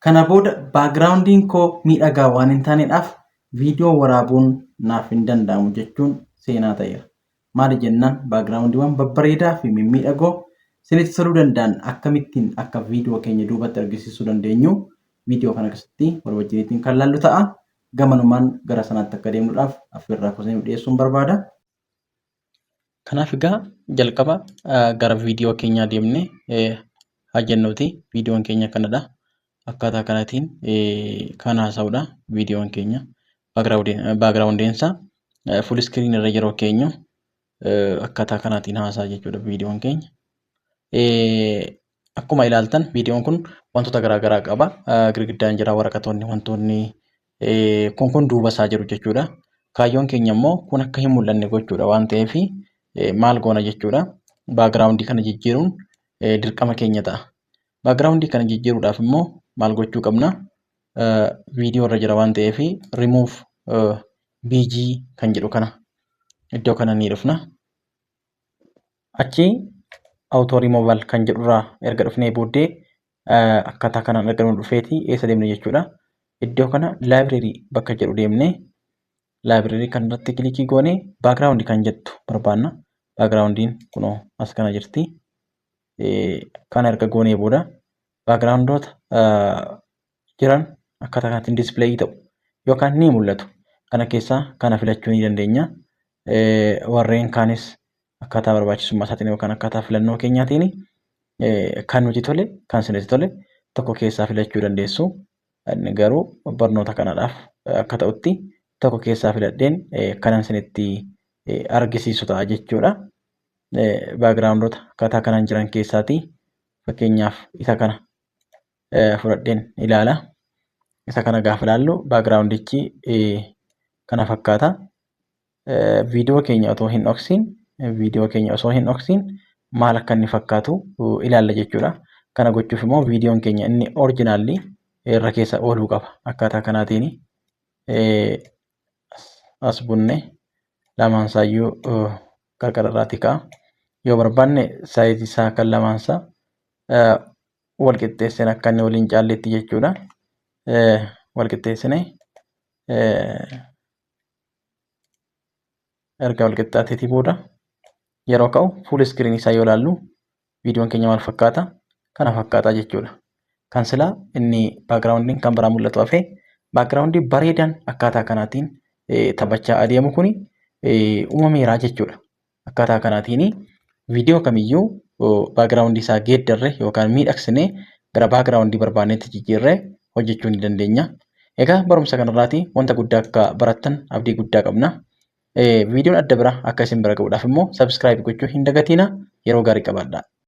Kana booda baagiraawundiin koo miidhagaa waan hin taaneedhaaf viidiyoo waraabuun naaf hin danda'amu jechuun seenaa ta'eera. Maali jennaan baagiraawundiiwwan babbareedaa fi mimmiidhagoo isinitti toluu danda'an akkamittiin akka viidiyoo keenya duubatti argisiisuu dandeenyu viidiyoo kana keessatti wal wajjiniitiin kan laallu ta'a. Gamanumaan gara sanaatti akka deemnuudhaaf affeerraa kuusin dhiyeessuun barbaada. Kanaaf egaa jalqaba gara viidiyoo keenyaa deemnee haa jennuuti. Viidiyoon keenya kanadha. Akkaataa kanaatiin kan haasa'udha viidiyoon keenya. Baagiraawundiin isaa fuul iskiriin irra yeroo keenyu akkaataa kanaatiin haasa'a jechuudha viidiyoon keenya. Akkuma ilaaltan viidiyoon kun wantoota garaagaraa qaba. Girgiddaan jira, waraqatoonni, wantoonni kun duuba isaa jiru jechuudha. Kaayyoon keenya immoo kun akka hin mul'anne gochuudha waan ta'eef maal goona jechuudha. Baagiraawundii kana jijjiiruun dirqama keenya ta'a. Baagiraawundii kana jijjiiruudhaaf immoo maal gochuu qabna? Viidiyoo irra jira waan ta'eef remove BG kan jedhu kana iddoo kana ni dhufna. Achi auto removal kan jedhurraa erga dhufnee booddee akkaataa kanaan erga nu dhufeeti eessa deemne jechuudha. Iddoo kana library bakka jedhu deemnee library kan irratti kilikii goonee baagiraawundii kan jettu barbaanna. Baagiraawundiin kunoo as kana jirti. Kana erga goonee booda baagiraawundoota jiran akkaataa kanaatiin displeeyii ta'u yookaan ni mul'atu. Kana keessaa kana filachuu ni dandeenya. Warreen kaanis akkaataa barbaachisummaa isaatiin yookaan akkaataa filannoo keenyaatiin kan nuti tole, kan isinitti tole tokko keessaa filachuu dandeessu. Inni garuu barnoota kanaadhaaf akka ta'utti tokko keessaa filadheen kanan isinitti argisiisu ta'a jechuudha. Baagiraawundoota akkaataa kanaan jiran keessaati fakkeenyaaf isa kana fudhadheen ilaala. Isa kana gaafa ilaallu baagiraawundichi kana fakkaata. Viidiyoo keenya osoo hin dhoksin maal akka inni fakkaatu ilaalla jechuudha. Kana gochuuf immoo viidiyoon keenya inni orijinaalli irra keessa ooluu qaba. Akkaataa kanaatiin as bunne lamaansaayyuu qarqara irraati ka'a. Yoo barbaanne saayizii isaa kan lamaansaa wal qixxeessine akka inni waliin caalletti jechuudha. Wal qixxeessine erga wal qixxaateetii booda yeroo ka'u fuul iskiriin isaa yoo ilaallu viidiyoon keenya maal fakkaata? Kana fakkaata jechuudha. Kan silaa inni baagiraawundiin kan biraa mul'atu hafee baagiraawundii bareedaan akkaataa kanaatiin taphachaa adeemu kuni uumameera jechuudha. Akkaataa kanaatiin viidiyoo kamiyyuu baagiraawundii isaa geeddarre yookaan miidhagsinee gara baagiraawundii barbaannetti jijjiirree hojjechuu ni dandeenya. Egaa barumsa kanarraati wanta guddaa akka barattan abdii guddaa qabna. Viidiyoon adda biraa akka isin bira ga'uudhaaf immoo subscribe gochuu hin dagatina. Yeroo gaarii qabaadhaa.